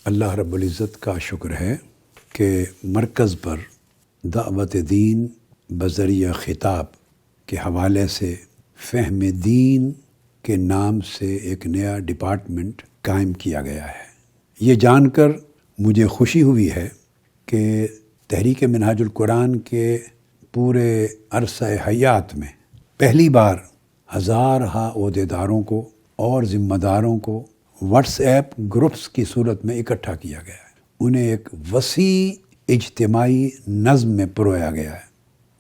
اللہ رب العزت کا شکر ہے کہ مرکز پر دعوت دین بذریعہ خطاب کے حوالے سے فہم دین کے نام سے ایک نیا ڈپارٹمنٹ قائم کیا گیا ہے۔ یہ جان کر مجھے خوشی ہوئی ہے کہ تحریک منہاج القرآن کے پورے عرصہ حیات میں پہلی بار ہزارہا عہدیداروں کو اور ذمہ داروں کو واٹس ایپ گروپس کی صورت میں اکٹھا کیا گیا ہے۔ انہیں ایک وسیع اجتماعی نظم میں پرویا گیا ہے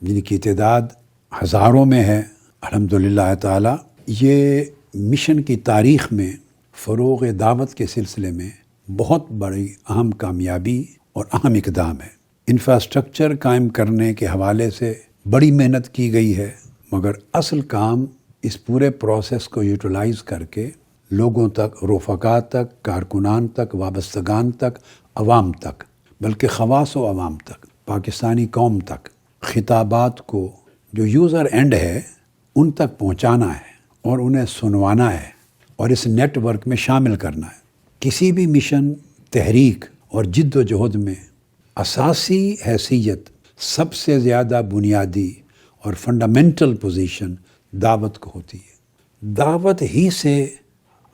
جن کی تعداد ہزاروں میں ہے۔ الحمدللہ تعالی یہ مشن کی تاریخ میں فروغ دعوت کے سلسلے میں بہت بڑی اہم کامیابی اور اہم اقدام ہے۔ انفراسٹرکچر قائم کرنے کے حوالے سے بڑی محنت کی گئی ہے، مگر اصل کام اس پورے پروسیس کو یوٹیلائز کر کے لوگوں تک، رفقا تک، کارکنان تک، وابستگان تک، عوام تک، بلکہ خواص و عوام تک، پاکستانی قوم تک خطابات کو جو یوزر اینڈ ہے ان تک پہنچانا ہے اور انہیں سنوانا ہے اور اس نیٹ ورک میں شامل کرنا ہے۔ کسی بھی مشن، تحریک اور جد و جہد میں اساسی حیثیت، سب سے زیادہ بنیادی اور فنڈامنٹل پوزیشن دعوت کو ہوتی ہے۔ دعوت ہی سے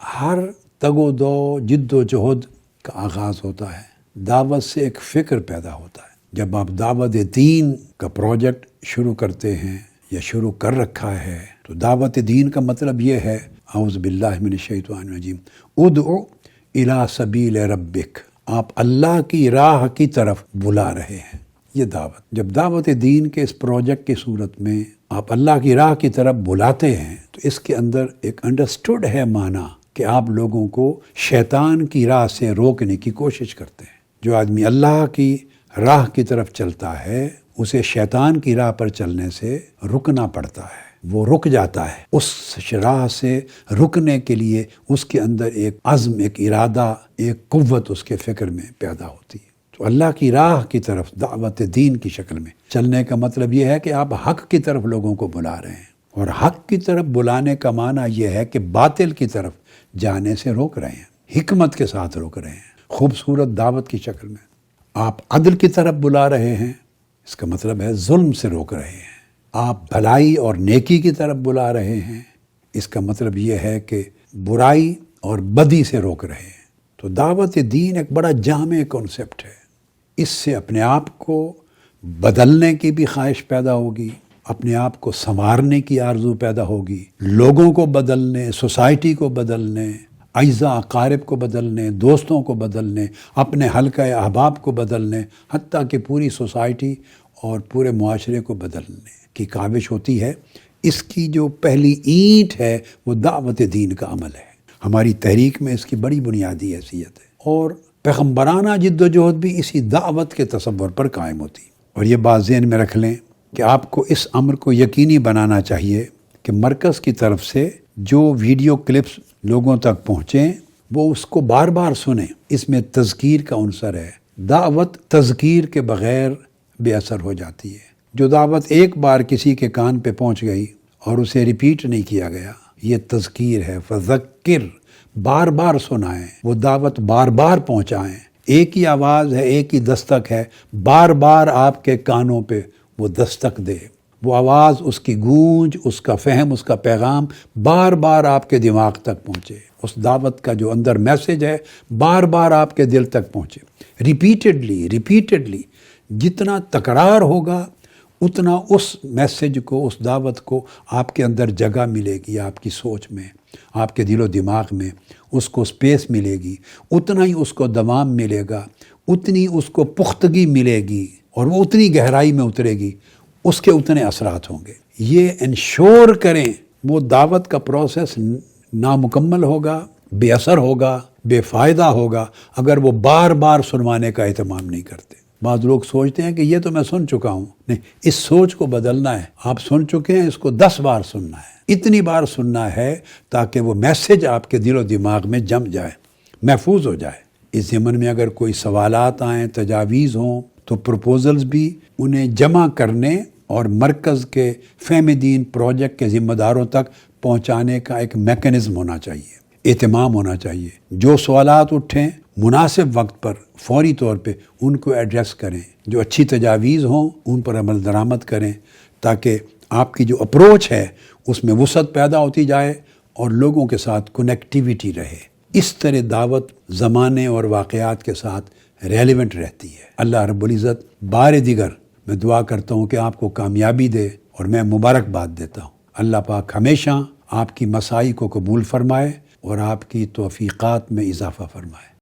ہر تگ و دو، جد و جہد کا آغاز ہوتا ہے۔ دعوت سے ایک فکر پیدا ہوتا ہے۔ جب آپ دعوت دین کا پروجیکٹ شروع کرتے ہیں یا شروع کر رکھا ہے تو دعوت دین کا مطلب یہ ہے، اعوذ باللہ من الشیطان الرجیم، ادعو الی سبیل ربک، آپ اللہ کی راہ کی طرف بلا رہے ہیں۔ یہ دعوت، جب دعوت دین کے اس پروجیکٹ کی صورت میں آپ اللہ کی راہ کی طرف بلاتے ہیں تو اس کے اندر ایک انڈرسٹوڈ ہے معنی کہ آپ لوگوں کو شیطان کی راہ سے روکنے کی کوشش کرتے ہیں۔ جو آدمی اللہ کی راہ کی طرف چلتا ہے اسے شیطان کی راہ پر چلنے سے رکنا پڑتا ہے، وہ رک جاتا ہے۔ اس راہ سے رکنے کے لیے اس کے اندر ایک عزم، ایک ارادہ، ایک قوت اس کے فکر میں پیدا ہوتی ہے۔ تو اللہ کی راہ کی طرف دعوت دین کی شکل میں چلنے کا مطلب یہ ہے کہ آپ حق کی طرف لوگوں کو بلا رہے ہیں، اور حق کی طرف بلانے کا معنی یہ ہے کہ باطل کی طرف جانے سے روک رہے ہیں، حکمت کے ساتھ روک رہے ہیں، خوبصورت دعوت کی شکل میں۔ آپ عدل کی طرف بلا رہے ہیں، اس کا مطلب ہے ظلم سے روک رہے ہیں۔ آپ بھلائی اور نیکی کی طرف بلا رہے ہیں، اس کا مطلب یہ ہے کہ برائی اور بدی سے روک رہے ہیں۔ تو دعوت دین ایک بڑا جامع کنسپٹ ہے۔ اس سے اپنے آپ کو بدلنے کی بھی خواہش پیدا ہوگی، اپنے آپ کو سنوارنے کی آرزو پیدا ہوگی، لوگوں کو بدلنے، سوسائٹی کو بدلنے، اعزاء اقارب کو بدلنے، دوستوں کو بدلنے، اپنے حلقہ احباب کو بدلنے، حتیٰ کہ پوری سوسائٹی اور پورے معاشرے کو بدلنے کی کاوش ہوتی ہے۔ اس کی جو پہلی اینٹ ہے وہ دعوت دین کا عمل ہے۔ ہماری تحریک میں اس کی بڑی بنیادی حیثیت ہے، اور پیغمبرانہ جد و جہد بھی اسی دعوت کے تصور پر قائم ہوتی ہے۔ اور یہ بات ذہن میں رکھ لیں کہ آپ کو اس امر کو یقینی بنانا چاہیے کہ مرکز کی طرف سے جو ویڈیو کلپس لوگوں تک پہنچیں وہ اس کو بار بار سنیں۔ اس میں تذکیر کا عنصر ہے۔ دعوت تذکیر کے بغیر بے اثر ہو جاتی ہے۔ جو دعوت ایک بار کسی کے کان پہ پہنچ گئی اور اسے ریپیٹ نہیں کیا گیا، یہ تذکیر ہے۔ فذکر، بار بار سنائیں، وہ دعوت بار بار پہنچائیں۔ ایک ہی آواز ہے، ایک ہی دستک ہے، بار بار آپ کے کانوں پہ وہ دستک دے، وہ آواز، اس کی گونج، اس کا فہم، اس کا پیغام بار بار آپ کے دماغ تک پہنچے۔ اس دعوت کا جو اندر میسج ہے بار بار آپ کے دل تک پہنچے۔ ریپیٹڈلی جتنا تکرار ہوگا اتنا اس میسج کو، اس دعوت کو آپ کے اندر جگہ ملے گی، آپ کی سوچ میں، آپ کے دل و دماغ میں اس کو سپیس ملے گی، اتنا ہی اس کو دوام ملے گا، اتنی اس کو پختگی ملے گی، اور وہ اتنی گہرائی میں اترے گی، اس کے اتنے اثرات ہوں گے۔ یہ انشور کریں وہ دعوت کا پروسیس نامکمل ہوگا، بے اثر ہوگا، بے فائدہ ہوگا اگر وہ بار بار سنوانے کا اہتمام نہیں کرتے۔ بعض لوگ سوچتے ہیں کہ یہ تو میں سن چکا ہوں، نہیں، اس سوچ کو بدلنا ہے۔ آپ سن چکے ہیں، اس کو 10 بار سننا ہے، اتنی بار سننا ہے تاکہ وہ میسج آپ کے دل و دماغ میں جم جائے، محفوظ ہو جائے۔ اس ضمن میں اگر کوئی سوالات آئیں، تجاویز ہوں تو پروپوزلز بھی انہیں جمع کرنے اور مرکز کے فہم دین پروجیکٹ کے ذمہ داروں تک پہنچانے کا ایک میکانزم ہونا چاہیے، اہتمام ہونا چاہیے۔ جو سوالات اٹھیں مناسب وقت پر فوری طور پہ ان کو ایڈریس کریں، جو اچھی تجاویز ہوں ان پر عمل درآمد کریں، تاکہ آپ کی جو اپروچ ہے اس میں وسعت پیدا ہوتی جائے اور لوگوں کے ساتھ کنیکٹیویٹی رہے۔ اس طرح دعوت زمانے اور واقعات کے ساتھ ریلیونٹ رہتی ہے۔ اللہ رب العزت بار دیگر میں دعا کرتا ہوں کہ آپ کو کامیابی دے، اور میں مبارکباد دیتا ہوں۔ اللہ پاک ہمیشہ آپ کی مساعی کو قبول فرمائے اور آپ کی توفیقات میں اضافہ فرمائے۔